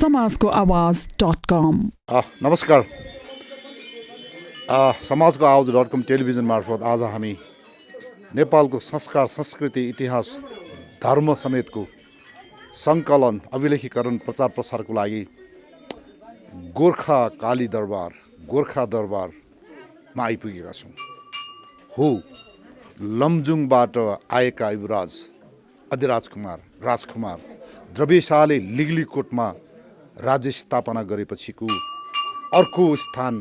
समाजको आवाज.com नमस्कार। समाजको आवाज.com टेलिभिजन मार्फत आज हामी नेपालको संस्कार, संस्कृति, इतिहास, धर्म समेतको सङ्कलन, अभिलेखीकरण, प्रचार प्रसारको लागि गोर्खा काली दरबार, गोर्खा दरबारमा आइपुगेका छौँ। हो लमजुङबाट आएका युवराज अधिराज कुमार, राजकुमार द्रव्यशाले लिगलीकोटमा राज्य स्थापना गरेपछिको अर्को स्थान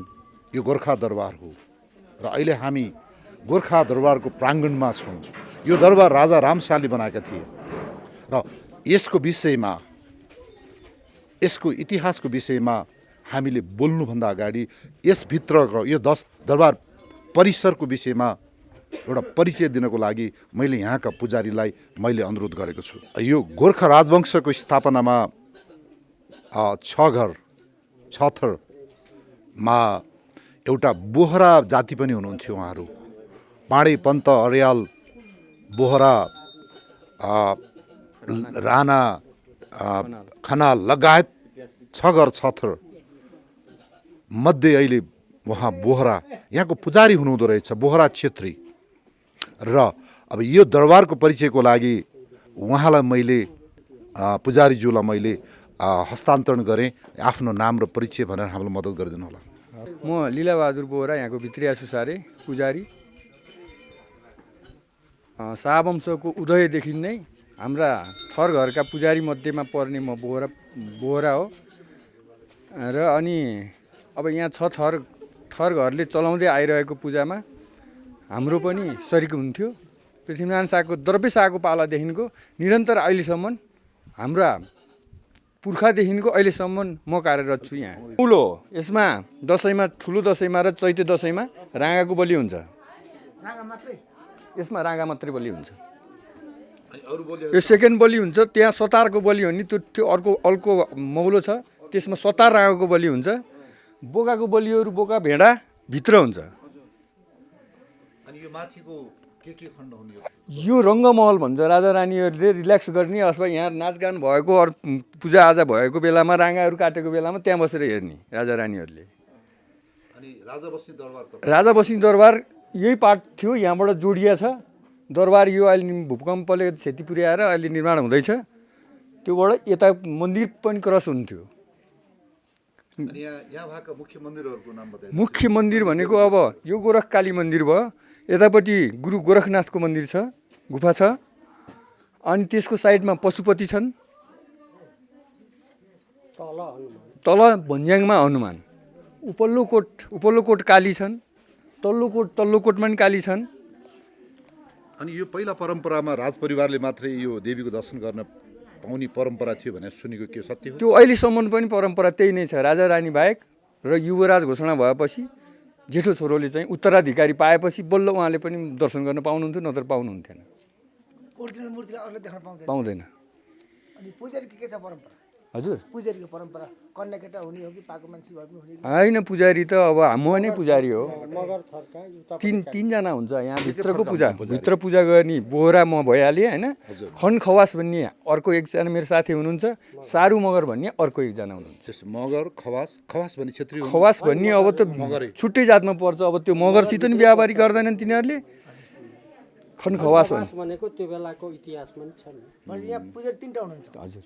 यो गोर्खा दरबार हो र अहिले हामी गोर्खा दरबारको प्राङ्गणमा छौँ। यो दरबार राजा रामशाहले बनाएका थिए र यसको विषयमा, यसको इतिहासको विषयमा हामीले बोल्नुभन्दा अगाडि यसभित्रको यो दरबार परिसरको विषयमा एउटा परिचय दिनको लागि मैले यहाँका पुजारीलाई मैले अनुरोध गरेको छु। यो गोर्खा राजवंशको स्थापनामा 6 घर 6 थरमा एउटा बोहरा जाति पनि हुनुहुन्थ्यो। उहाँहरू पाँडे, पन्त, अर्याल, बोहरा, राणा, खनाल लगायत 6 घर 6 थर मध्ये अहिले उहाँ बोहरा यहाँको पुजारी हुनुहुँदो रहेछ, बोहरा छेत्री। र अब यो दरबारको परिचयको लागि उहाँलाई मैले पुजारीज्यूलाई मैले हस्तान्तरण गरेँ। आफ्नो नाम र परिचय भनेर हामीलाई मद्दत गरिदिनु होला। म लीलाबहादुर बोहरा, यहाँको भित्रिया सुसारे पुजारी। शाहवंशको उदयदेखि नै हाम्रा थर घरका पुजारी मध्येमा पर्ने म बोहरा हो। र अनि अब यहाँ 6 थर घरले चलाउँदै आइरहेको पूजामा हाम्रो पनि सरिक हुन्थ्यो। पृथ्वीनारायण शाहको, द्रव्य शाहको पालादेखिको निरन्तर अहिलेसम्म हाम्रा पुर्खादेखिको अहिलेसम्म म कार्यरत छु यहाँ। ठुलो यसमा दसैँमा, ठुलो दसैँमा र चैते दसैँमा राँगाको बलि हुन्छ। यसमा राँगा मात्रै बलि हुन्छ। यो सेकेन्ड बलि हुन्छ। त्यहाँ सतारको बलि हो नि, त्यो अर्को मौलो छ, त्यसमा सतार राँगाको बलि हुन्छ। बोकाको बलिहरू बोका भेडा भित्र हुन्छ। यो रङ्गमहल भन्छ। राजा रानीहरूले रिल्याक्स गर्ने अथवा यहाँ नाचगान भएको अरू पूजाआजा भएको बेलामा, राँगाहरू काटेको बेलामा त्यहाँ बसेर हेर्ने राजा रानीहरूले। राजा बस्ने दरबार यही पार्ट थियो, यहाँबाट जोडिया छ दरबार। यो अहिले भूकम्पले क्षति पुर्याएर अहिले निर्माण हुँदैछ। त्योबाट यता मन्दिर पनि क्रस हुन्थ्यो। मुख्य मन्दिर भनेको अब यो गोरखकाली मन्दिर भयो। यतापट्टि गुरु गोरखनाथको मन्दिर छ, गुफा छ। अनि त्यसको साइडमा पशुपति छन्। तल भन्ज्याङमा हनुमान, उपल्लो कोट काली छन्, तल्लो कोटमा पनि काली छन्। अनि यो पहिला परम्परामा राजपरिवारले मात्रै यो देवीको दर्शन गर्न पाउने परम्परा थियो भने सुनेको के सत्य हो? त्यो अहिलेसम्म पनि परम्परा त्यही नै छ। राजा रानी बाहेक र युवराज घोषणा भएपछि जेठो छोरोले चाहिँ उत्तराधिकारी पाएपछि बल्ल उहाँले पनि दर्शन गर्न पाउनुहुन्थ्यो, नत्र पाउनुहुन्थेन। ओरिजिनल मूर्तिलाई अरूले देख्न पाउँदैन। अनि पुजारीको के छ परम्परा? हजुर, पुजारीको परम्परा कन्या केटा हुने हो कि पाको मान्छे भए पनि हुने? होइन, पुजारी त अब म नै पुजारी हो। तीनजना हुन्छ यहाँ भित्रको भित्र पूजा गर्ने। बोहरा म भइहालेँ होइन। खन खवास भन्ने अर्को एकजना मेरो साथी हुनुहुन्छ। सारू मगर भन्ने अर्को एकजना हुनुहुन्छ। मगर, खवास भन्ने क्षेत्री, खवास भन्ने अब त छुट्टै जातमा पर्छ। अब त्यो मगरसित नि व्यापारी गर्दैनन् तिनीहरूले। खन खवास भनेको त्यो बेलाको इतिहासमा पनि छ। यहाँ पुजारी 3टा हुनुहुन्छ। हजुर।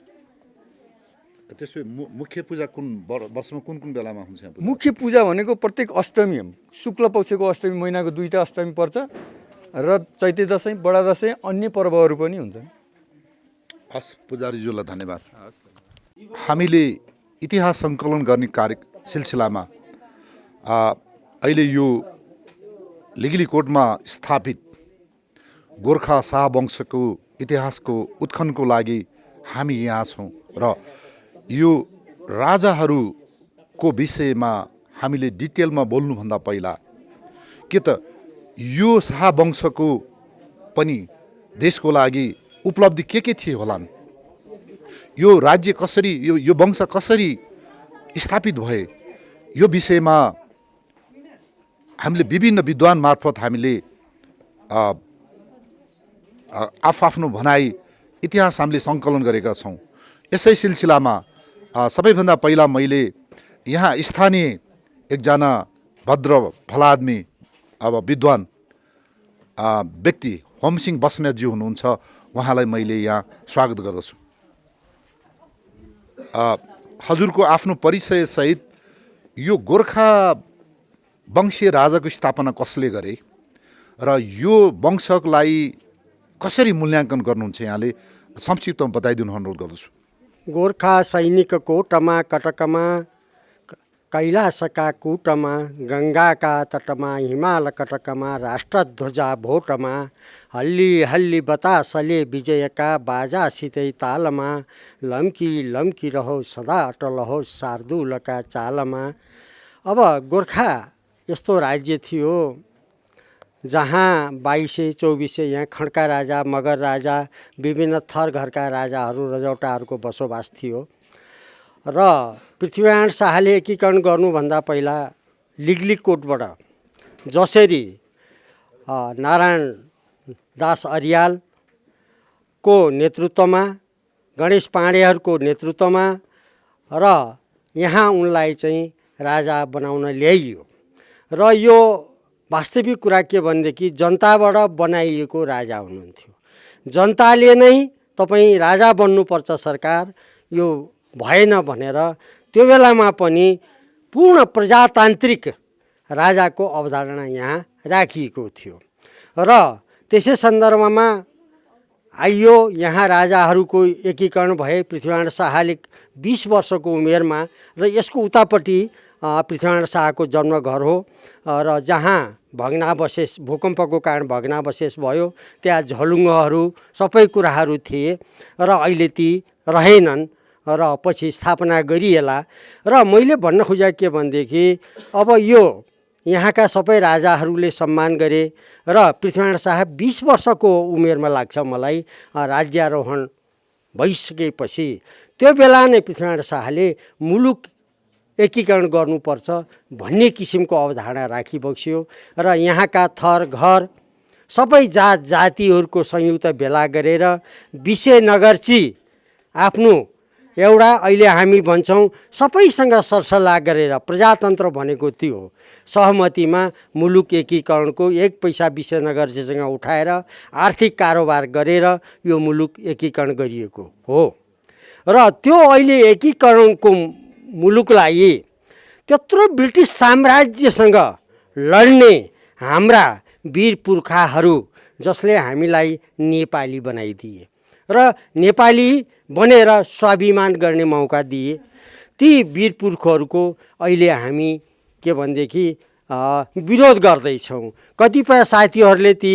त्यसो मुख्य पूजा कुन वर्षमा कुन बेलामा हुन्छ? मुख्य पूजा भनेको प्रत्येक अष्टमी, शुक्ल पक्षको अष्टमी, महिनाको 2टा अष्टमी पर्छ र चैते दसैँ, बडा दसैँ, अन्य पर्वहरू पनि हुन्छन्। हस्, पुजारीज्यूलाई धन्यवाद। हामीले इतिहास सङ्कलन गर्ने सिलसिलामा अहिले यो लिगिलिकोटमा स्थापित गोर्खा शाह वंशको इतिहासको उत्खनको लागि हामी यहाँ छौँ र यो राजाहरूको विषयमा हामीले डिटेलमा बोल्नुभन्दा पहिला के त यो शाह वंशको पनि देशको लागि उपलब्धि के थिए होलान्, यो राज्य कसरी यो वंश कसरी स्थापित भए, यो विषयमा हामीले विभिन्न विद्वान मार्फत हामीले आफ्नो भनाइ इतिहास हामीले सङ्कलन गरेका छौँ। यसै सिलसिलामा सबैभन्दा पहिला मैले यहाँ स्थानीय एकजना भद्र भला आदमी अब विद्वान व्यक्ति होमसिंह बस्नेतजी हुनुहुन्छ, उहाँलाई मैले यहाँ स्वागत गर्दछु। हजुरको आफ्नो परिचयसहित यो गोर्खा वंशीय राजाको स्थापना कसले गरे र यो वंशलाई कसरी मूल्याङ्कन गर्नुहुन्छ, यहाँले संक्षिप्तमा बताइदिनु अनुरोध गर्दछु। गोर्खा सैनिकको टमा कटकमा कैलासका कूटमा गङ्गाका तटमा हिमाल कटकमा राष्ट्रध्वजा भोटमा हल्ली हल्ली बतासले विजयका बाजासितै तालमा लम्की लम्की रहो सदा अटल हो शार्दुलका चालमा। अब गोर्खा यस्तो राज्य थियो जहाँ 2224 यहाँ खड्का राजा, मगर राजा, विभिन्न थर घरका राजाहरू रजौटाहरूको बसोबास थियो र पृथ्वीनारायण शाहले एकीकरण गर्नुभन्दा पहिला लिग्लिकोटबाट जसरी नारायण दास अर्यालको नेतृत्वमा, गणेश पाण्डेहरूको नेतृत्वमा र यहाँ उनलाई चाहिँ राजा बनाउन ल्याइयो र यो वास्तविक कुरा के भनेदेखि जनताबाट बनाइएको राजा हुनुहुन्थ्यो। जनताले नै तपाईँ राजा बन्नुपर्छ सरकार, यो भएन भनेर त्यो बेलामा पनि पूर्ण प्रजातान्त्रिक राजाको अवधारणा यहाँ राखिएको थियो र त्यसै सन्दर्भमा आइयो यहाँ राजाहरूको एकीकरण भए। पृथ्वीनारायण शाहले 20 वर्षको उमेरमा र यसको उतापट्टि पृथ्वीनारायण शाहको जन्मघर हो र जहाँ भग्नावशेष, भूकम्पको कारण भग्नावशेष भयो, त्यहाँ झलुङ्गहरू सबै कुराहरू थिए र अहिले ती रहेनन् र पछि स्थापना गरिएला। र मैले भन्न खोजेको के भनेदेखि अब यो यहाँका सबै राजाहरूले सम्मान गरे र पृथ्वीनारायण शाह 20 वर्षको उमेरमा लाग्छ मलाई राज्यारोहण भइसकेपछि त्यो बेला नै पृथ्वीनारायण शाहले मुलुक एकीकरण गर्नुपर्छ भन्ने किसिमको अवधारणा राखिबक्स्यो र यहाँका थर घर सबै जात जातिहरूको संयुक्त भेला गरेर विषयनगरची आफ्नो एउटा अहिले हामी भन्छौँ सबैसँग सरसल्लाह गरेर प्रजातन्त्र भनेको त्यो हो, सहमतिमा मुलुक एकीकरणको 1 पैसा विषयनगरजीसँग उठाएर आर्थिक कारोबार गरेर यो मुलुक एकीकरण गरिएको हो र त्यो अहिले एकीकरणको मुलुकलाई त्यत्रो ब्रिटिस साम्राज्यसँग लड्ने हाम्रा वीर पुर्खाहरू जसले हामीलाई नेपाली बनाइदिए र नेपाली बनेर स्वाभिमान गर्ने मौका दिए, ती वीर पुर्खहरूको अहिले हामी के भनेदेखि विरोध गर्दैछौँ। कतिपय साथीहरूले ती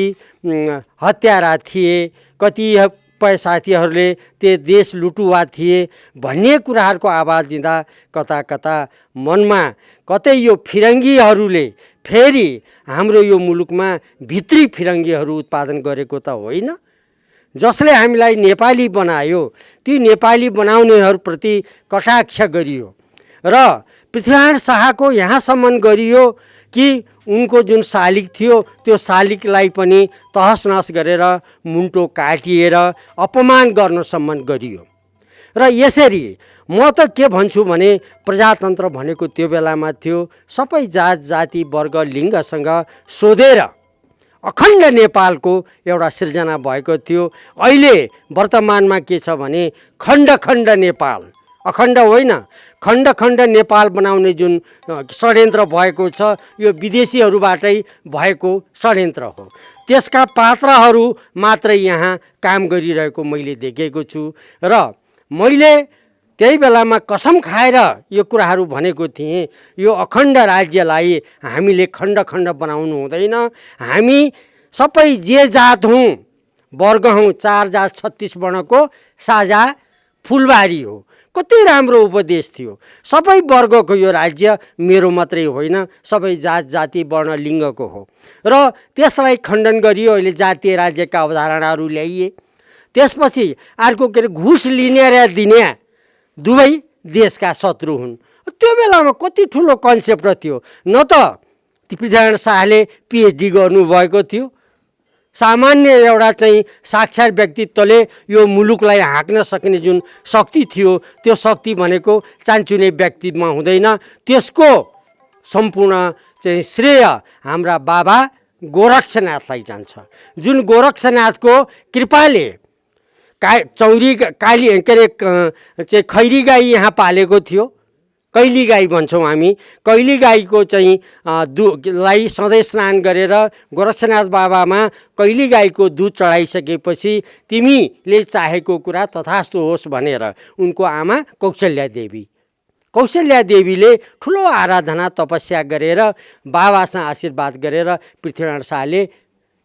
हत्यारा थिए, कतिपय साथीहरूले त्यो देश लुटुवा थिए भन्ने कुराहरूको आवाज दिँदा कता कता मनमा कतै यो फिरङ्गीहरूले फेरि हाम्रो यो मुलुकमा भित्री फिरङ्गीहरू उत्पादन गरेको त होइन। जसले हामीलाई नेपाली बनायो ती नेपाली बनाउनेहरूप्रति कटाक्ष गरियो र पृथ्वीनारायण शाहको यहाँसम्म गरियो कि उनको जुन शालिग थियो त्यो शालिगलाई पनि तहस नहस गरेर मुन्टो काटिएर अपमान गर्नसम्म गरियो। र यसरी म त के भन्छु भने प्रजातन्त्र भनेको त्यो बेलामा थियो, सबै जात जाति वर्ग लिङ्गसँग सोधेर अखण्ड नेपालको एउटा सिर्जना भएको थियो। अहिले वर्तमानमा के छ भने खण्ड खण्ड नेपाल, अखण्ड होइन खण्ड खण्ड नेपाल बनाउने जुन षड्यन्त्र भएको छ यो विदेशीहरूबाटै भएको षड्यन्त्र हो। त्यसका पात्रहरू मात्रै यहाँ काम गरिरहेको मैले देखेको छु र मैले त्यही बेलामा कसम खाएर यो कुराहरू भनेको थिएँ, यो अखण्ड राज्यलाई हामीले खण्ड खण्ड बनाउनु हुँदैन। हामी सबै जे जात हौँ, वर्ग हौँ, 4 जात 36 वर्णको साझा फुलबारी हो। कति राम्रो उपदेश थियो। सबै वर्गको यो राज्य मेरो मात्रै होइन, सबै जात जाति वर्ण लिङ्गको हो र त्यसलाई खण्डन गरियो। अहिले जातीय राज्यका अवधारणाहरू ल्याइए। त्यसपछि अर्को के अरे घुस लिने र दिने दुवै देशका शत्रु हुन्। त्यो बेलामा कति ठुलो कन्सेप्ट थियो। न त पृथ्वीनारायण शाहले पिएचडी गर्नुभएको थियो, सामान्य एउटा चाहिँ साक्षर व्यक्तित्वले यो मुलुकलाई हाँक्न सक्ने जुन शक्ति थियो, त्यो शक्ति भनेको चान्चुने व्यक्तिमा हुँदैन। त्यसको सम्पूर्ण चाहिँ श्रेय हाम्रा बाबा गोरक्षनाथलाई जान्छ, जुन गोरक्षनाथको कृपाले चौरी काली के अरे चाहिँ खैरी गाई यहाँ पालेको थियो। कैली गाई भन्छौँ हामी। कैली गाईको चाहिँ लाई सधैँ स्नान गरेर गोरक्षनाथ बाबामा कैली गाईको दुध चढाइसकेपछि तिमीले चाहेको कुरा तथास्तु होस् भनेर उनको आमा कौशल्या देवीले ठुलो आराधना तपस्या गरेर बाबासँग आशीर्वाद गरेर पृथ्वीनारायण शाहले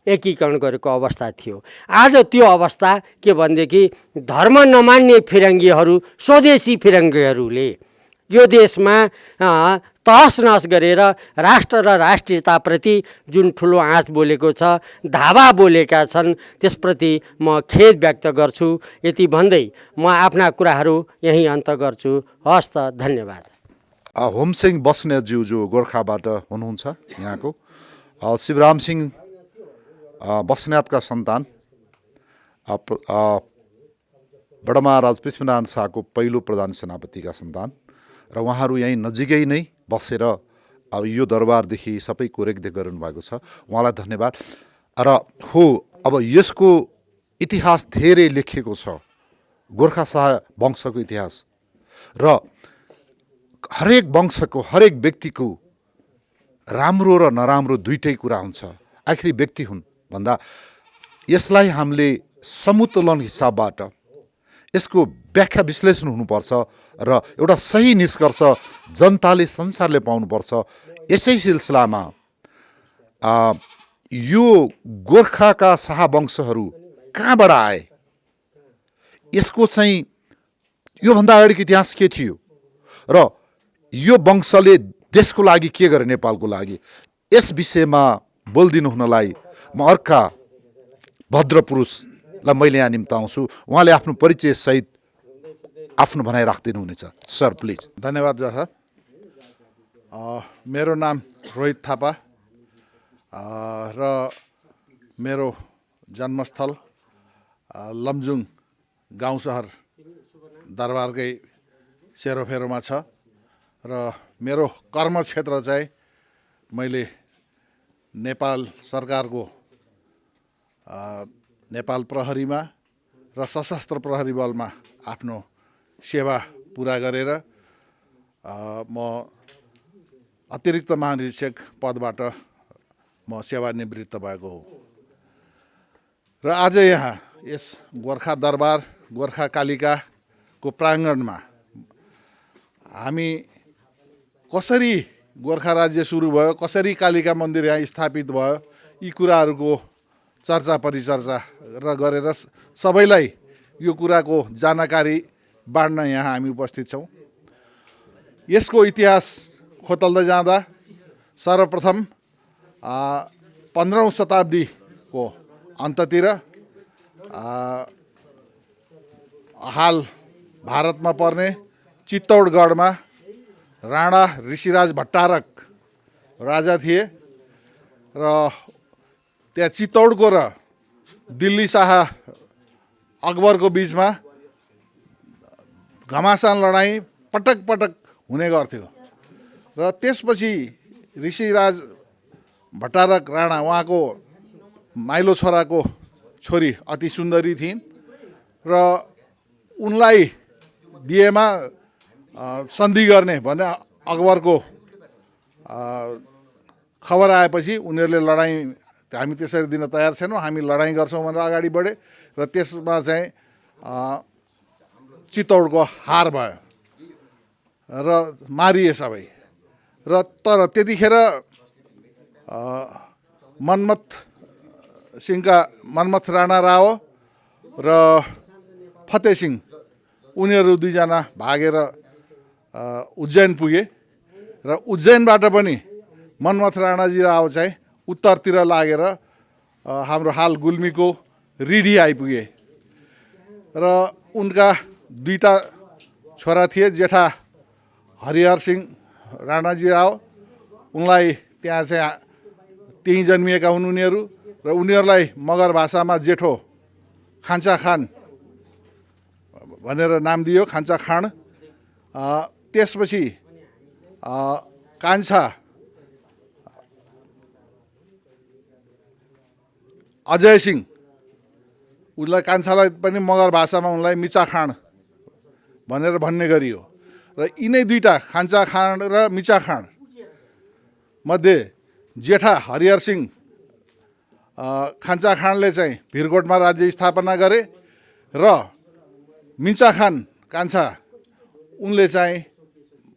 एकीकरण गरेको अवस्था थियो। आज त्यो अवस्था के भनेदेखि धर्म नमान्ने फिरङ्गीहरू, स्वदेशी फिरङ्गीहरूले यो देशमा तहस नहस गरेर राष्ट्र र राष्ट्रियताप्रति जुन ठुलो आँच बोलेको छ, धावा बोलेका छन्, त्यसप्रति म खेद व्यक्त गर्छु। यति भन्दै म आफ्ना कुराहरू यहीँ अन्त गर्छु। हस् त, धन्यवाद। होमसिंह बस्नेतज्यू जो गोर्खाबाट हुनुहुन्छ, यहाँको शिवराम सिंह बस्नेतका सन्तान, बडा महाराज पृथ्वीनारायण शाहको पहिलो प्रधान सेनापतिका सन्तान र उहाँहरू यहीँ नजिकै नै बसेर अब यो दरबारदेखि सबै कोरेकदेख गर्नुभएको छ। उहाँलाई धन्यवाद। र हो, अब यसको इतिहास धेरै लेखिएको छ, गोर्खा शाह वंशको इतिहास। र हरेक वंशको हरेक व्यक्तिको राम्रो र नराम्रो दुइटै कुरा हुन्छ। आखिरी व्यक्ति हुन् भन्दा यसलाई हामीले समुतुलन हिसाबबाट यसको व्याख्या विश्लेषण हुनुपर्छ र एउटा सही निष्कर्ष जनताले, संसारले पाउनुपर्छ। यसै सिलसिलामा यो गोर्खाका शाहवंशहरू कहाँबाट आए, यसको चाहिँ योभन्दा अगाडिको इतिहास के थियो र यो वंशले देशको लागि के गरे, नेपालको लागि, यस विषयमा बोलिदिनु हुनलाई म अर्का भद्र पुरुषलाई मैले यहाँ निम्ताउँछु। उहाँले आफ्नो परिचय सहित आफ्नो भनाइ राखिदिनु हुनेछ। Sir please. धन्यवाद सर। मेरो नाम रोहित थापा र मेरो जन्मस्थल लमजुङ गाउँ सहर दरबारकै सेरोफेरोमा छ र मेरो कर्मक्षेत्र चाहिँ मैले नेपाल सरकारको नेपाल प्रहरीमा र सशस्त्र प्रहरी बलमा आफ्नो सेवा पुरा गरेर म अतिरिक्त महानिरीक्षक पदबाट म सेवानिवृत्त भएको हो। र आज यहाँ यस गोर्खा दरबार, गोर्खा कालिकाको प्राङ्गणमा हामी कसरी गोर्खा राज्य सुरु भयो, कसरी कालिका मन्दिर यहाँ स्थापित भयो, यी कुराहरूको चर्चा परिचर्चा र गरेर सबैलाई यो कुराको जानकारी बाँड्न यहाँ हामी उपस्थित छौँ। यसको इतिहास खोतल्दै जाँदा सर्वप्रथम 15औं शताब्दीको अन्ततिर हाल भारतमा पर्ने चित्तौडगढमा राणा ऋषिराज भट्टारक राजा थिए र त्यहाँ चित्तौडको र दिल्ली शाह अकबरको बिचमा घमासान लडाइँ पटक पटक हुने गर्थ्यो। र त्यसपछि ऋषिराज भट्टारक राणा, उहाँको माइलो छोराको छोरी अति सुन्दरी थिइन् र उनलाई दिएमा सन्धि गर्ने भने अकबरको खबर आएपछि उनीहरूले लडाइँ, हामी त्यसरी दिन तयार छैनौँ, हामी लडाइँ गर्छौँ भनेर अगाडि बढे र त्यसमा चाहिँ चित्तौडको हार भयो। र मारिए सबै। र तर त्यतिखेर मनमथ राणा राव र फतेह सिंह उनीहरू दुईजना भागेर उज्जैन पुगे र उज्जैनबाट पनि मनमथ राणाजी राव चाहिँ उत्तरतिर लागेर हाम्रो हाल गुल्मीको रिडी आइपुगे र उनका दुईटा छोरा थिए। जेठा हरिहर सिंह राणाजी राव, उनलाई त्यहाँ चाहिँ त्यहीँ जन्मिएका हुन् उनीहरू र उनीहरूलाई मगर भाषामा जेठो खान्छ खान भनेर नाम दियो, खान्छ खान। त्यसपछि कान्छा अजय सिंह, उसलाई कान्छालाई पनि मगर भाषामा उनलाई मिचा खान भनेर भन्ने गरियो र यिनै दुईटा खान्छ खान र मिचा खान मध्ये जेठा हरिहर सिंह खान्छ खानले चाहिँ भिरकोटमा राज्य स्थापना गरे र मिचा खान कान्छा उनले चाहिँ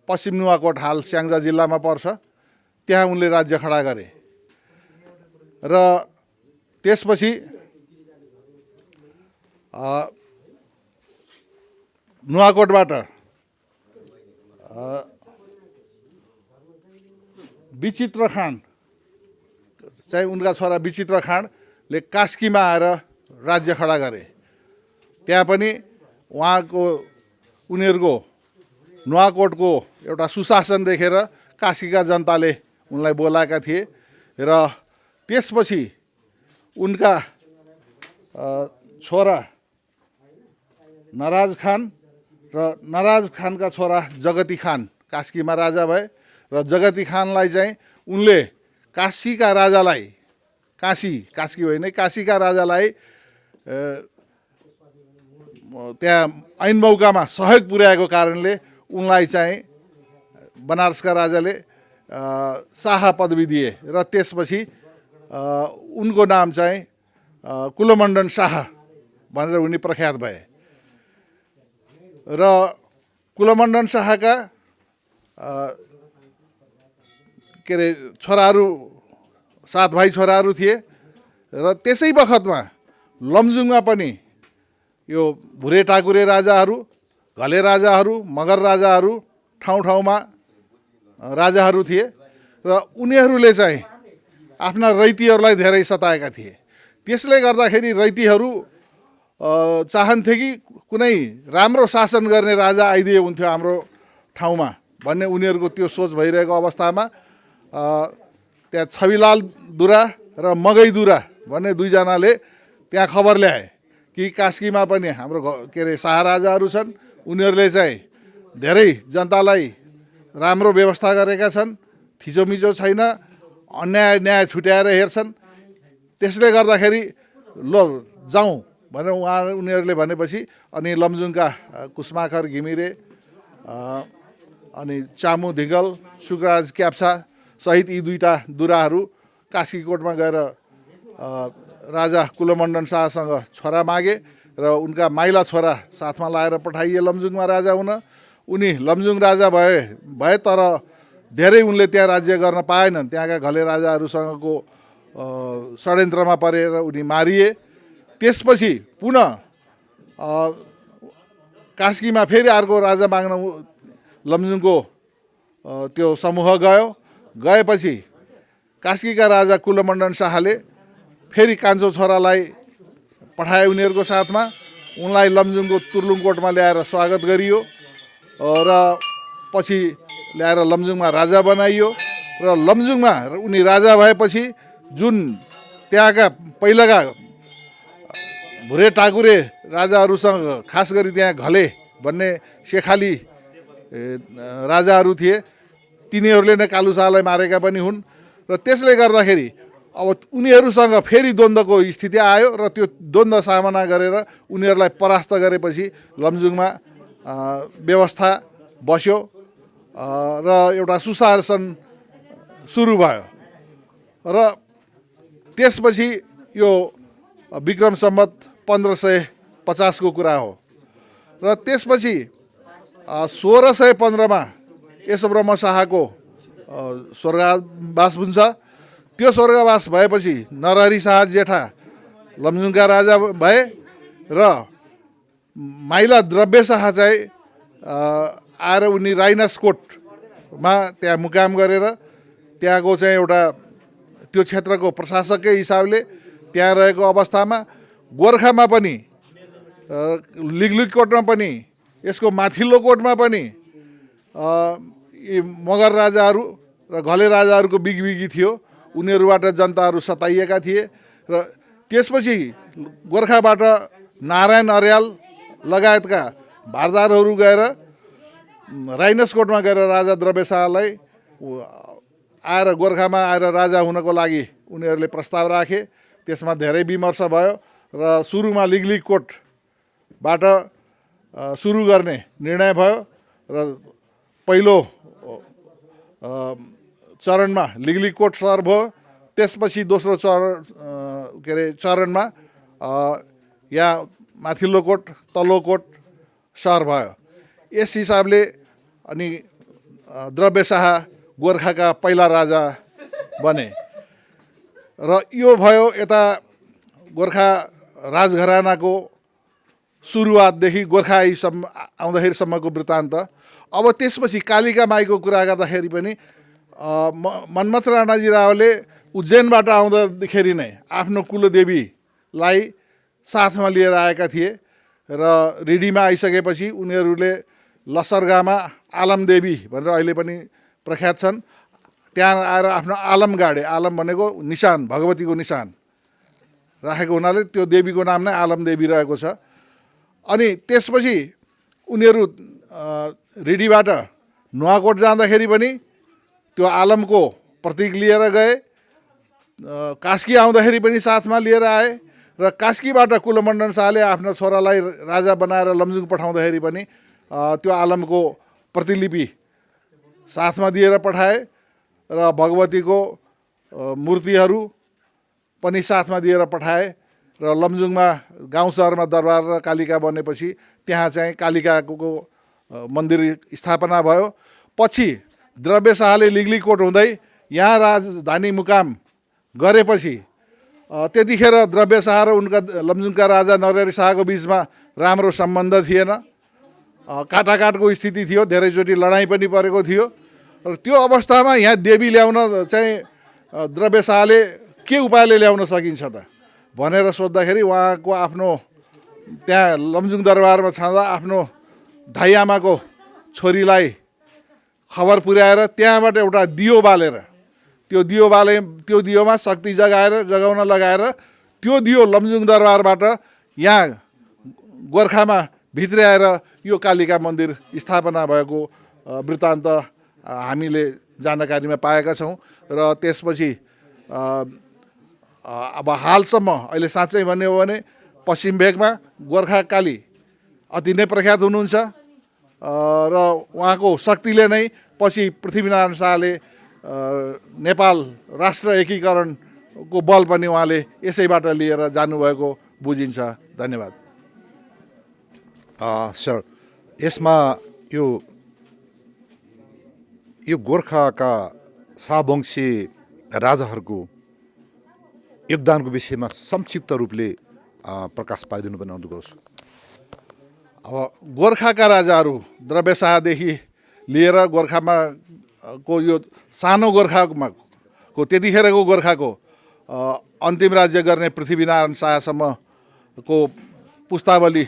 पश्चिम नुवाकोट हाल स्याङ्जा जिल्लामा पर्छ, त्यहाँ उनले राज्य खडा गरे र त्यसपछि नुवाकोटबाट विचित्र खान चाहिँ उनका छोरा विचित्र खानले कास्कीमा आएर राज्य खडा गरे। त्यहाँ पनि उनीहरूको नुवाकोटको एउटा सुशासन देखेर कास्कीका जनताले उनलाई बोलाएका थिए र त्यसपछि उनका छोरा नराज खान र नराज खानका छोरा जगती खान कास्कीमा राजा भए र जगती खानलाई चाहिँ उनले काशीका राजालाई, कास्की होइन काशीका राजालाई त्यहाँ ऐन मौकामा सहयोग पुर्याएको कारणले उनलाई चाहिँ बनारसका राजाले शाह पदवी दिए र त्यसपछि उनको नाम चाहिँ कुलमण्डन शाह भनेर उनी प्रख्यात भए र कुलमण्डन शाहका के अरे छोराहरू 7 भाइ छोराहरू थिए र त्यसै बखतमा लमजुङमा पनि यो भुरे टाकुरे राजाहरू, घले राजाहरू, मगर राजाहरू ठाउँ ठाउँमा राजाहरू थिए र उनीहरूले चाहिँ आफ्ना रैतीहरूलाई धेरै सताएका थिए। त्यसले गर्दाखेरि रैतीहरू चाहन्थे कि कुनै राम्रो शासन गर्ने राजा आइदिए हुन्थ्यो हाम्रो ठाउँमा भन्ने उनीहरूको त्यो सोच भइरहेको अवस्थामा त्यहाँ छविलाल दुरा र मगै दुरा भन्ने दुईजनाले त्यहाँ खबर ल्याए कि कास्कीमा पनि हाम्रो के अरे शाह राजाहरू छन्, उनीहरूले चाहिँ धेरै जनतालाई राम्रो व्यवस्था गरेका छन्, थिचोमिचो छैन, अन्याय न्याय छुट्याएर हेर्छन्, त्यसले गर्दाखेरि ल जाउँ भनेर उनीहरूले भनेपछि अनि लमजुङका कुसमाकर घिमिरे अनि चामु धिगल, सुकराज क्याप्सा सहित यी दुईटा दुराहरू कास्कीकोटमा गएर राजा कुलमण्डन शाहसँग छोरा मागे र उनका माइला छोरा साथमा लाएर पठाइए लमजुङमा राजा हुन। उनी लमजुङ राजा भए तर धेरै उनले त्यहाँ राज्य गर्न पाएनन्, त्यहाँका घले राजाहरूसँगको षड्यन्त्रमा परेर उनी मारिए। त्यसपछि पुनः कास्कीमा फेरि अर्को राजा माग्न लमजुङको त्यो समूह गएपछि कास्कीका राजा कुलमण्डन शाहले फेरि कान्छो छोरालाई पठाए उनीहरूको साथमा, उनलाई लमजुङको तुर्लुङकोटमा ल्याएर स्वागत गरियो र पछि ल्याएर लमजुङमा राजा बनाइयो र लमजुङमा उनी राजा भएपछि जुन त्यहाँका पहिलाका भुरे टाकुरे राजाहरूसँग खास गरी त्यहाँ घले भन्ने शेखाली राजाहरू थिए, तिनीहरूले नै कालु शाहलाई मारेका पनि हुन् र त्यसले गर्दाखेरि अब उनीहरूसँग फेरि द्वन्द्वको स्थिति आयो र त्यो द्वन्द्व सामना गरेर उनीहरूलाई परास्त गरेपछि लमजुङमा व्यवस्था बस्यो र एउटा सुशासन सुरु भयो र त्यसपछि यो विक्रम सम्वत 1550 को कुरा हो र त्यसपछि 1615 मा यशोब्रह्म शाहको स्वर्गवास हुन्छ। त्यो स्वर्गवास भएपछि नरहरि शाह जेठा लमजुङका राजा भए र माइला द्रव्य शाह चाहिँ आएर उनी राइनासकोटमा त्यहाँ मुकाम गरेर त्यहाँको चाहिँ एउटा त्यो क्षेत्रको प्रशासकै हिसाबले त्यहाँ रहेको अवस्थामा गोर्खामा पनि लिगलिगकोटमा पनि यसको माथिल्लो कोटमा पनि यी मगर राजाहरू र घले राजाहरूको बिगबिगी थियो। उनीहरूबाट जनताहरू सताइएका थिए र त्यसपछि गोर्खाबाट नारायण अर्याल लगायतका भारदारहरू गएर राइनसकोटमा गएर राजा द्रव्य शाहलाई आएर गोर्खामा आएर राजा हुनको लागि उनीहरूले प्रस्ताव राखे। त्यसमा धेरै विमर्श भयो र सुरुमा लिगलिगकोटबाट सुरु गर्ने निर्णय भयो र पहिलो चरणमा लिगलिगकोट सहर भयो। त्यसपछि दोस्रो चरणमा यहाँ माथिल्लो कोट तल्लो कोट सहर भयो। यस हिसाबले अनि द्रव्य शाह गोर्खाका पहिला राजा बने र यो भयो यता गोर्खा राजघरानाको सुरुवातदेखि गोर्खाईसम्म आउँदाखेरिसम्मको वृत्तान्त। अब त्यसपछि कालिका माईको कुरा गर्दाखेरि पनि मनमथ राणाजी रावले उज्जैनबाट आउँदाखेरि नै आफ्नो कुलदेवीलाई साथमा लिएर आएका थिए र रिडीमा आइसकेपछि उनीहरूले लसरगामा आलमदेवी भनेर अहिले पनि प्रख्यात छन्, त्यहाँ आएर आफ्नो आलम गाडे। आलम भनेको निशान, भगवतीको निशान राखेको हुनाले त्यो देवीको नाम नै आलमदेवी रहेको छ। अनि त्यसपछि उनीहरू रिडीबाट नुवाकोट जाँदाखेरि पनि त्यो आलमको प्रतीक लिएर गए। कास्की आउँदाखेरि पनि साथमा लिएर आए र कास्कीबाट कुलमण्डन शाहले आफ्नो छोरालाई राजा बनाएर लमजुङ पठाउँदाखेरि पनि त्यो आलमको प्रतिलिपि साथमा दिएर पठाए र भगवतीको मूर्तिहरू पनि साथमा दिएर पठाए र लमजुङमा गाउँ सहरमा दरबार र कालिका बनेपछि त्यहाँ चाहिँ कालिकाको मन्दिर स्थापना भयो। पछि द्रव्य शाहले लिगलिगकोट हुँदै यहाँ राजधानी मुकाम गरेपछि त्यतिखेर द्रव्य शाह र उनका लमजुङका राजा नरहरि शाहको बिचमा राम्रो सम्बन्ध थिएन, काटाकाटको स्थिति थियो, धेरैचोटि लडाइँ पनि परेको थियो। र त्यो अवस्थामा यहाँ देवी ल्याउन चाहिँ द्रव्य शाहले के उपायले ल्याउन सकिन्छ त भनेर सोद्धाखेरि उहाँको आफ्नो त्यहाँ लमजुङ दरबारमा छँदा आफ्नो धाइआमाको छोरीलाई खबर पुर्याएर त्यहाँबाट एउटा दियो बालेर त्यो दियोमा शक्ति जगाउन लगाएर त्यो दियो लमजुङ दरबारबाट यहाँ गोर्खामा भित्र्याएर यो कालिका मन्दिर स्थापना भएको वृत्तान्त हामीले जानकारीमा पाएका छौँ। र त्यसपछि अब हालसम्म अहिले साँच्चै भन्ने हो भने पश्चिम भेगमा गोर्खा काली अति नै प्रख्यात हुनुहुन्छ र उहाँको शक्तिले नै पछि पृथ्वीनारायण शाहले नेपाल राष्ट्र एकीकरणको बल पनि उहाँले यसैबाट लिएर जानुभएको बुझिन्छ। धन्यवाद। सर, यसमा यो गोर्खाका शाहवंशी राजाहरूको योगदानको विषयमा संक्षिप्त रूपले प्रकाश पारिदिनु पनि अनुरोध। अब गोर्खाका राजाहरू द्रव्य शाहदेखि लिएर गोर्खामा को यो सानो गोर्खामा को त्यतिखेरको गोर्खाको अन्तिम राज्य गर्ने पृथ्वीनारायण शाहसम्मको पुस्तावली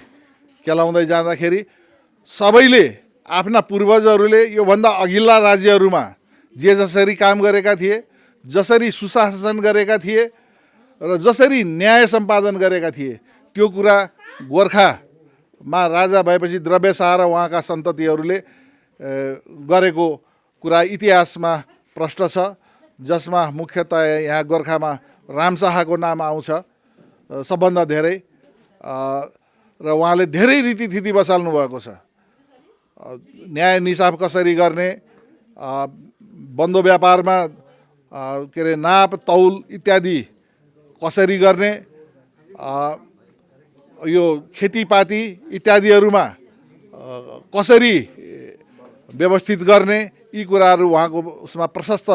केलाउँदै जाँदाखेरि सबैले आफ्ना पूर्वजहरूले योभन्दा अघिल्ला राज्यहरूमा जे जसरी काम गरेका थिए, जसरी सुशासन गरेका थिए र जसरी न्याय सम्पादन गरेका थिए त्यो कुरा गोर्खामा राजा भएपछि द्रव्य शाह र उहाँका सन्ततिहरूले गरेको कुरा इतिहासमा प्रष्ट छ, जसमा मुख्यतः यहाँ गोर्खामा रामशाहको नाम आउँछ सबभन्दा धेरै र उहाँले धेरै रीतिथिति बसाल्नु भएको छ। न्याय निसाफ कसरी गर्ने, बन्दो व्यापारमा के अरे नाप तौल इत्यादि कसरी गर्ने, यो खेतीपाती इत्यादिहरूमा कसरी व्यवस्थित गर्ने यी कुराहरू उहाँको उसमा प्रशस्त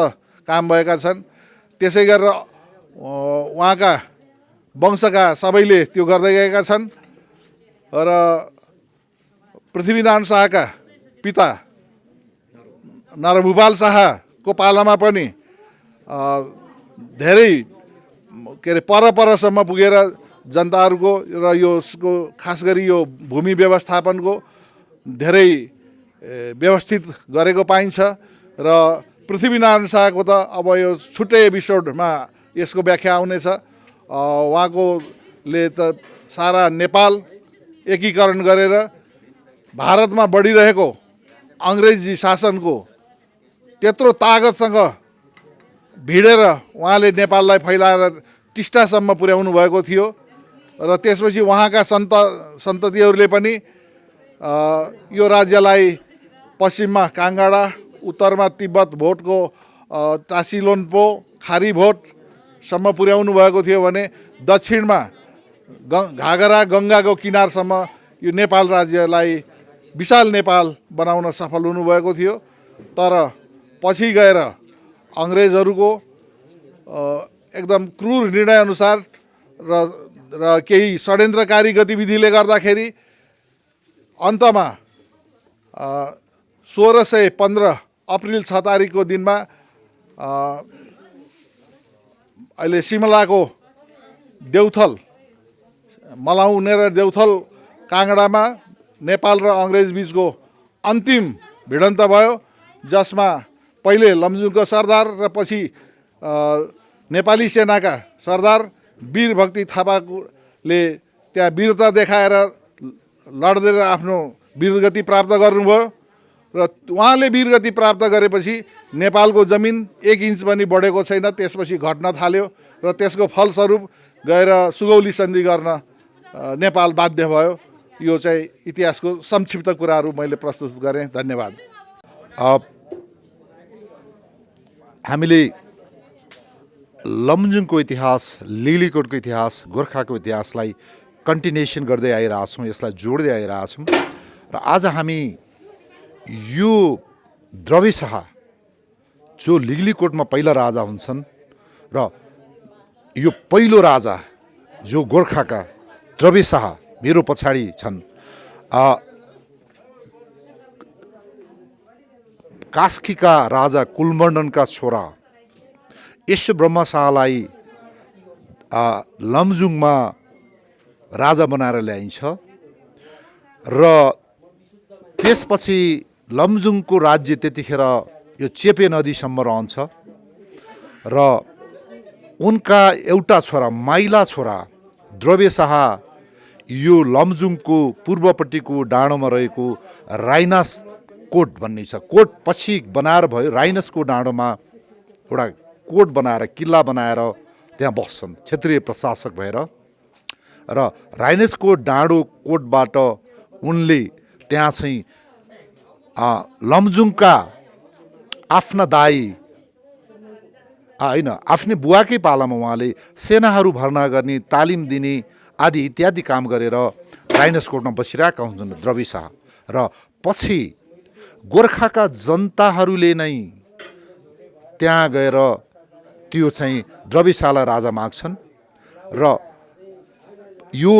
काम भएका छन्। त्यसै गरेर उहाँका वंशका सबैले त्यो गर्दै गएका छन् र पृथ्वीनारायण शाहका पिता नरभूपाल शाहको पालामा पनि धेरै के अरे परसम्म पुगेर जनताहरूको र यसको खास गरी यो भूमि व्यवस्थापनको धेरै व्यवस्थित गरेको पाइन्छ र पृथ्वीनारायण शाहको त अब यो छुट्टै एपिसोडमा यसको व्याख्या आउनेछ। उहाँकोले त सारा नेपाल एकीकरण गरेर भारतमा बढिरहेको अङ्ग्रेजी शासनको त्यत्रो तागतसँग भिडेर उहाँले नेपाललाई फैलाएर टिस्टासम्म पुर्याउनु भएको थियो र त्यसपछि उहाँका सन्ततिहरूले पनि यो राज्यलाई पश्चिममा काङ्गडा, उत्तरमा तिब्बत भोटको टासीलोन्पो, खारी भोटसम्म पुर्याउनु भएको थियो भने दक्षिणमा घागरा गङ्गाको किनारसम्म यो नेपाल राज्यलाई विशाल नेपाल बनाउन सफल हुनुभएको थियो। तर पछि गएर अङ्ग्रेजहरूको एकदम क्रूर निर्णयअनुसार र केही षड्यन्त्रकारी गतिविधिले गर्दाखेरि अन्तमा 1615 अप्रिल 6 तारिकको दिनमा अहिले सिमलाको देउथल मलाउ उनेर देउथल काङ्गडामा नेपाल र अङ्ग्रेज बिचको अन्तिम भिडन्त भयो, जसमा पहिले लमजुङको सरदार र पछि नेपाली सेनाका सरदार वीरभक्ति थापाले त्यहाँ वीरता देखाएर लड्दै आफ्नो वीरगति प्राप्त गर्नुभयो र उहाँले वीरगति प्राप्त गरेपछि नेपालको जमिन 1 इन्च पनि बढेको छैन। त्यसपछि घट्न थाल्यो र त्यसको फलस्वरूप गएर सुगौली सन्धि गर्न नेपाल बाध्य भयो। यो चाहिँ इतिहासको संक्षिप्त कुराहरू मैले प्रस्तुत गरेँ। धन्यवाद। हामीले लमजुङको इतिहास, लिगलीकोटको इतिहास, गोर्खाको इतिहासलाई कन्टिन्युएसन गर्दै आइरहेछौँ, यसलाई जोड्दै आइरहेछौँ र आज हामी यो द्रव्य शाह जो लिगलीकोटमा पहिला राजा हुन्छन् र यो पहिलो राजा जो गोर्खाका द्रव्य शाह मेरो पछाडि छन्, कास्कीका राजा कुलवर्णनका छोरा यश ब्रह्म शाहलाई लमजुङमा राजा बनाएर ल्याइन्छ र त्यसपछि लमजुङको राज्य त्यतिखेर यो चेपे नदीसम्म रहन्छ र उनका एउटा छोरा माइला छोरा द्रव्य शाह यो लमजुङको पूर्वपट्टिको डाँडोमा रहेको राइनास कोट भन्ने छ, कोट पछि बनाएर भयो, राइनसको डाँडोमा एउटा कोट बनाएर किल्ला बनाएर त्यहाँ बस्छन् क्षेत्रीय प्रशासक भएर र राइनसको डाँडो कोटबाट उनले त्यहाँ चाहिँ लमजुङका आफ्ना दाई होइन आफ्नै बुवाकै पालामा उहाँले सेनाहरू भर्ना गर्ने, तालिम दिने आदि इत्यादि काम गरेर राइनस कोटमा बसिरहेका हुन्छन् द्रव्य शाह र पछि गोर्खाका जनताहरूले नै त्यहाँ गएर त्यो चाहिँ द्रव्य शाहलाई राजा माग्छन् र यो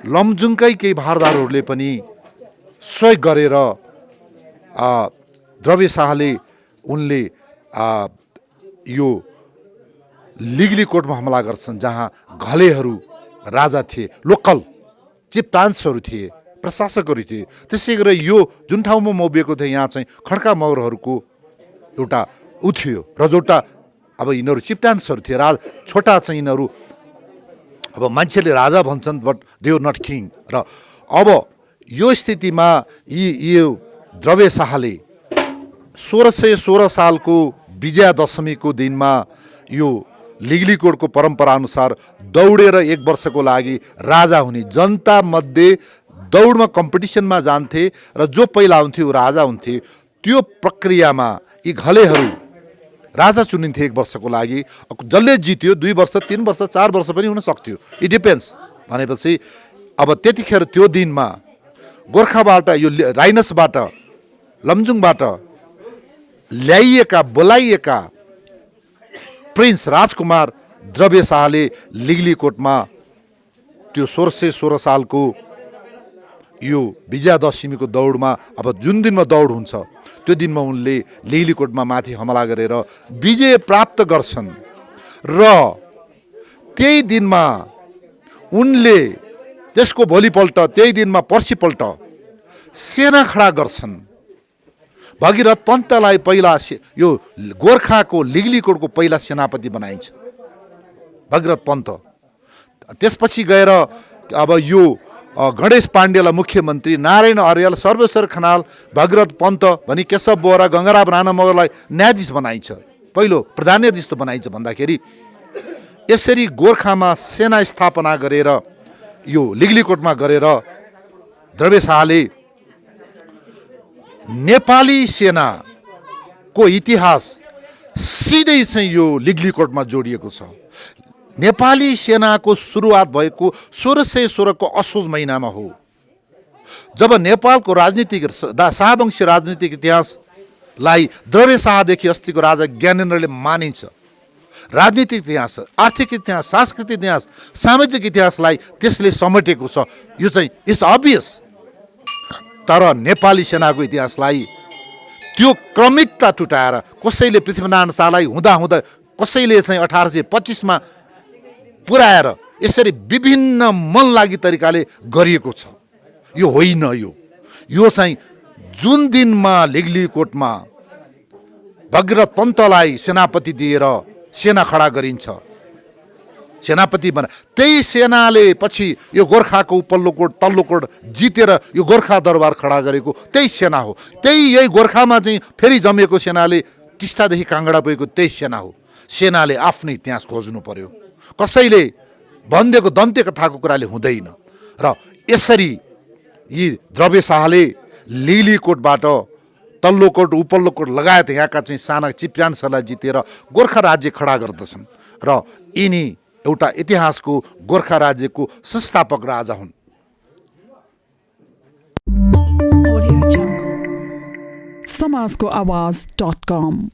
लमजुङकै केही भारदारहरूले पनि सहयोग गरेर द्रव्य शाहले उनले यो लिगलीकोटमा हमला गर्छन्, जहाँ घलेहरू राजा थिए, लोकल चिपटान्सहरू थिए, प्रशासकहरू थिए। त्यसै गरेर यो जुन ठाउँमा म उभिएको थिएँ यहाँ चाहिँ खड्का मौरहरूको एउटा थियो, रजौटा अब यिनीहरू चिपटान्सहरू थिए, छोटा चाहिँ यिनीहरू अब मान्छेले राजा भन्छन् but they were not king. र अब यो स्थितिमा यो द्रव्य शाहले 1616 सालको विजयादशमीको दिनमा यो लिगलीकोटको परम्परा अनुसार दौडेर 1 वर्षको लागि राजा हुने, जनता मध्ये दौडमा कम्पिटिसनमा जान्थे र जो पहिला हुन्थ्यो ऊ राजा हुन्थे। त्यो प्रक्रियामा यी घलेहरू राजा चुनिन्थे 1 वर्षको लागि। जसले जित्यो 2 वर्ष 3 वर्ष 4 वर्ष पनि हुन सक्थ्यो, इट डिपेन्ड्स। भनेपछि अब त्यतिखेर त्यो दिनमा गोर्खाबाट यो राइनसबाट लमजुङबाट ल्याइएका बोलाइएका प्रिन्स राजकुमार द्रव्य शाहले लिगलीकोटमा त्यो 1616 सालको यो विजयादशमीको दौडमा अब जुन दिनमा दौड हुन्छ त्यो दिनमा उनले लिगलीकोटमा माथि हमला गरेर विजय प्राप्त गर्छन् र त्यही दिनमा उनले त्यसको भोलिपल्ट त्यही दिनमा पर्सिपल्ट सेना खडा गर्छन्। भगीरथ पन्तलाई पहिला यो गोर्खाको लिगलीकोटको पहिला सेनापति बनाइन्छ भगीरथ पन्त। त्यसपछि गएर अब यो गणेश पाण्डेलाई मुख्यमन्त्री, नारायण अर्याल, सर्वेश्वर खनाल, भगीरथ पन्त भनी केशव बोहरा, गङ्गाराम राणा मगरलाई न्यायाधीश बनाइन्छ, पहिलो प्रधान न्यायाधीश त बनाइन्छ भन्दाखेरि यसरी गोर्खामा सेना स्थापना गरेर यो लिगलीकोटमा गरेर द्रव्य शाहले नेपाली सेनाको इतिहास सिधै चाहिँ यो लिगलीकोटमा जोडिएको छ। नेपाली सेनाको सुरुवात भएको 1616 को असोज महिनामा हो, जब नेपालको राजनीतिक शाहवंशी राजनीतिक इतिहासलाई द्रव्य शाहदेखि अस्तिको राजा ज्ञानेन्द्रले मानिन्छ। राजनीतिक इतिहास, आर्थिक इतिहास, सांस्कृतिक इतिहास, सामाजिक इतिहासलाई त्यसले समेटेको छ। यो चाहिँ इट्स अभियस। तर नेपाली सेनाको इतिहासलाई त्यो क्रमिकता टुटाएर कसैले पृथ्वीनारायण शाहलाई हुँदा हुँदा कसैले चाहिँ 1825 पुर्याएर यसरी विभिन्न मनलागी तरिकाले गरिएको छ। यो होइन, यो चाहिँ जुन दिनमा लिगलीकोटमा भगीरथ पन्तलाई सेनापति दिएर सेना खडा गरिन्छ, सेनापति बना, त्यही सेनाले पछि यो गोर्खाको उपल्लो कोट तल्लो कोट जितेर यो गोर्खा दरबार खडा गरेको त्यही सेना हो। यही गोर्खामा चाहिँ फेरि जमेको सेनाले टिस्टादेखि काङ्गडा पुगेको त्यही सेना हो। सेनाले आफ्नो इतिहास खोज्नु पर्यो, कसैले भनिदिएको दन्त्य कथाको कुराले हुँदैन। र यसरी यी द्रव्य शाहले लिगलीकोटबाट तल्लो कोट उपल्लो कोट लगायत यहाँका चाहिँ साना चिप्यान्सहरूलाई जितेर गोर्खा राज्य खडा गर्दछन् र यिनी एउटा इतिहासको गोर्खा राज्यको संस्थापक राजा हुन्। समाजको आवाज.com